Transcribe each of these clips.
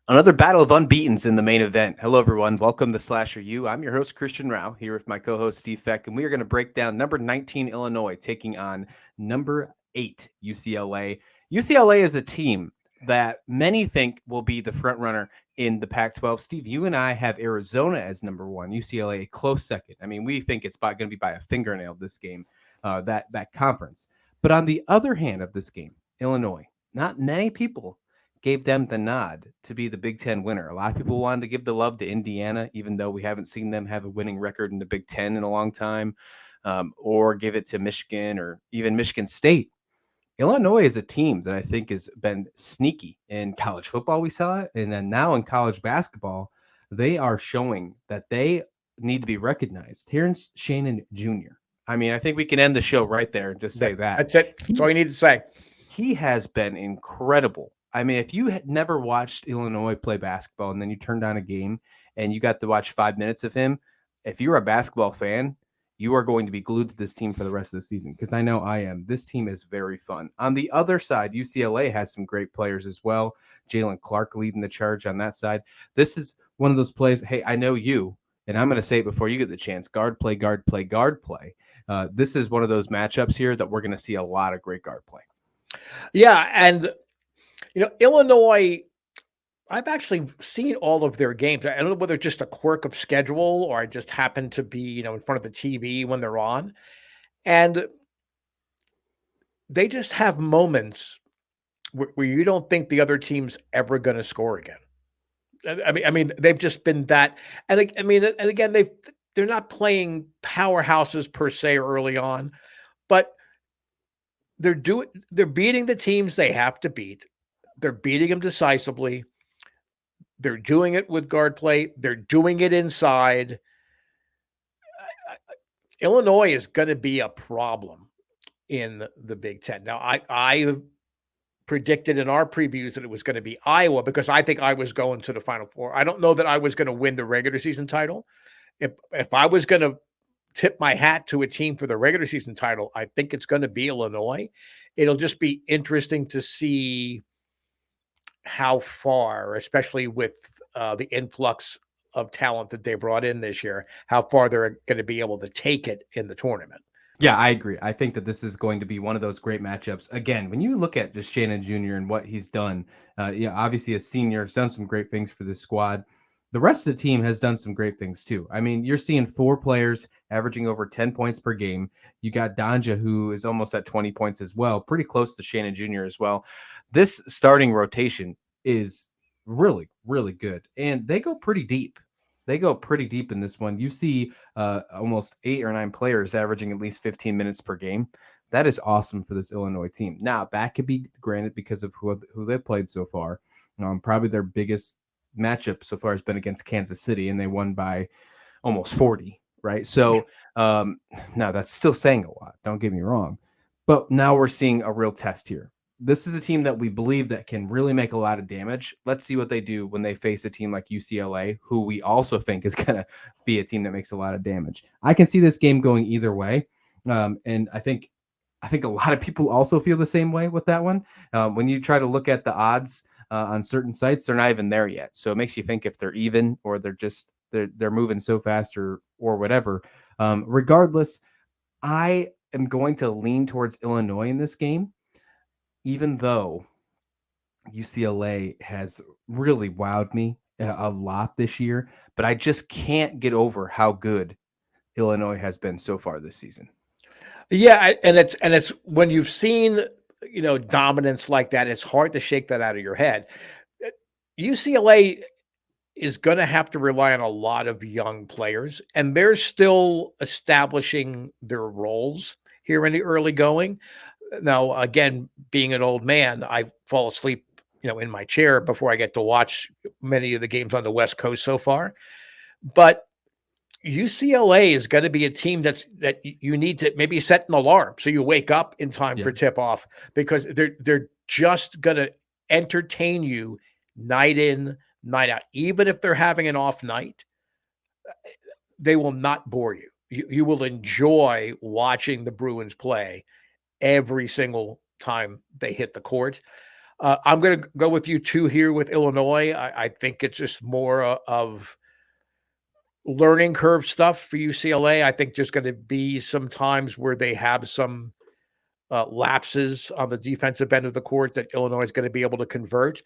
Another battle of unbeatens in the main event. Hello, everyone. Welcome to Slasher U. I'm your host, Christian Rao, here with my co host, Steve Feck, and we are going to break down number 19, Illinois, taking on number 8, UCLA. UCLA is a team that many think will be the front runner in the Pac 12. Steve, you and I have Arizona as number 1, UCLA a close second. I mean, we think it's going to be by a fingernail this game, that conference. But on the other hand of this game, Illinois, not many people gave them the nod to be the Big Ten winner. A lot of people wanted to give the love to Indiana, even though we haven't seen them have a winning record in the Big Ten in a long time, or give it to Michigan or even Michigan State. Illinois is a team that I think has been sneaky in college football. We saw it. And then now in college basketball, they are showing that they need to be recognized. Terrence Shannon Jr. I mean, I think we can end the show right there and just say that. That's it. That's all you need to say. He has been incredible. I mean, if you had never watched Illinois play basketball and then you turned on a game and you got to watch 5 minutes of him, if you're a basketball fan, you are going to be glued to this team for the rest of the season because I know I am. This team is very fun. On the other side, UCLA has some great players as well. Jalen Clark leading the charge on that side. This is one of those plays. Hey, I know you, and I'm going to say it before you get the chance. Guard play, guard play, guard play. This is one of those matchups here that we're going to see a lot of great guard play. Yeah, and Illinois, I've actually seen all of their games. I don't know whether it's just a quirk of schedule or I just happen to be, in front of the TV when they're on. And they just have moments where you don't think the other team's ever going to score again. I mean, they've just been that. And again, they're not playing powerhouses per se early on, but they're beating the teams they have to beat. They're beating them decisively. They're doing it with guard play. They're doing it inside. Illinois is going to be a problem in the Big Ten. Now, I predicted in our previews that it was going to be Iowa because I think I was going to the Final Four. I don't know that I was going to win the regular season title. If I was going to tip my hat to a team for the regular season title, I think it's going to be Illinois. It'll just be interesting to see how far, especially with the influx of talent that they brought in this year, how far they're going to be able to take it in the tournament. Yeah, I agree. I think that this is going to be one of those great matchups. Again, when you look at just Shannon Jr. and what he's done, obviously a senior, has done some great things for the squad. The rest of the team has done some great things too. I mean, you're seeing 4 players averaging over 10 points per game. You got Danja, who is almost at 20 points as well, pretty close to Shannon Jr. as well. This starting rotation is really, really good. And they go pretty deep. They go pretty deep in this one. You see almost 8 or 9 players averaging at least 15 minutes per game. That is awesome for this Illinois team. Now, that could be granted because of who they've played so far. Probably their biggest matchup so far has been against Kansas City, and they won by almost 40, right? So now that's still saying a lot. Don't get me wrong. But now we're seeing a real test here. This is a team that we believe that can really make a lot of damage. Let's see what they do when they face a team like UCLA, who we also think is going to be a team that makes a lot of damage. I can see this game going either way. And I think a lot of people also feel the same way with that one. When you try to look at the odds on certain sites, they're not even there yet. So it makes you think if they're even or they're moving so fast or whatever. Regardless, I am going to lean towards Illinois in this game, even though UCLA has really wowed me a lot this year, but I just can't get over how good Illinois has been so far this season. Yeah, and it's when you've seen dominance like that, it's hard to shake that out of your head. UCLA is going to have to rely on a lot of young players, and they're still establishing their roles here in the early going. Now, again, being an old man, I fall asleep, in my chair before I get to watch many of the games on the West Coast so far. But UCLA is going to be a team that you need to maybe set an alarm so you wake up in time for tip off, because they're just going to entertain you night in, night out. Even if they're having an off night, they will not bore you. You will enjoy watching the Bruins play every single time they hit the court. I'm going to go with you too here with Illinois. I think it's just more of learning curve stuff for UCLA. I think there's going to be some times where they have some lapses on the defensive end of the court that Illinois is going to be able to convert,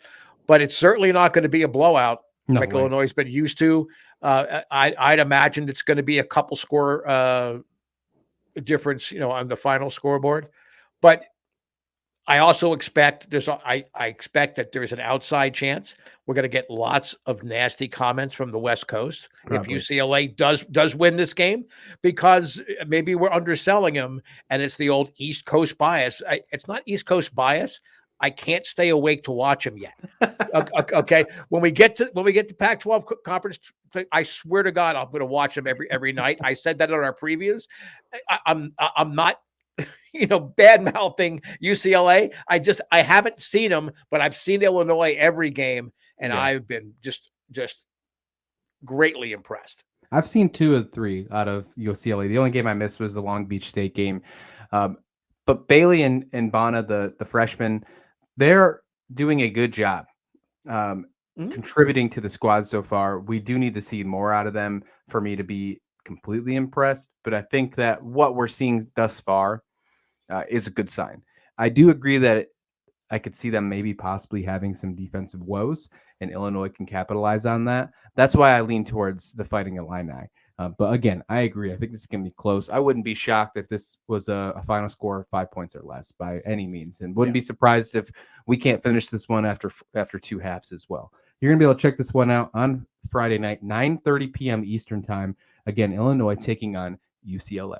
but it's certainly not going to be a blowout No like way. Illinois has been used to. I'd imagine it's going to be a couple score difference, on the final scoreboard, but I also expect I expect that there's an outside chance we're going to get lots of nasty comments from the West Coast if Probably. UCLA does win this game, because maybe we're underselling them and it's the old East Coast bias. It's not East Coast bias. I can't stay awake to watch them yet. Okay, when we get to Pac-12 conference, I swear to God, I'm going to watch them every night. I said that on our previews. I'm not bad mouthing UCLA. I haven't seen them, but I've seen Illinois every game, and Yeah. I've been just greatly impressed. I've seen 2 of 3 out of UCLA. The only game I missed was the Long Beach State game. But Bailey and Bana, the freshmen, they're doing a good job contributing to the squad so far. We do need to see more out of them for me to be completely impressed. But I think that what we're seeing thus far is a good sign. I do agree that I could see them maybe possibly having some defensive woes, and Illinois can capitalize on that. That's why I lean towards the Fighting Illini. But again, I agree. I think this is going to be close. I wouldn't be shocked if this was a final score of 5 points or less by any means, and wouldn't be surprised if we can't finish this one after 2 halves as well. You're going to be able to check this one out on Friday night, 9:30 p.m. Eastern time. Again, Illinois taking on UCLA.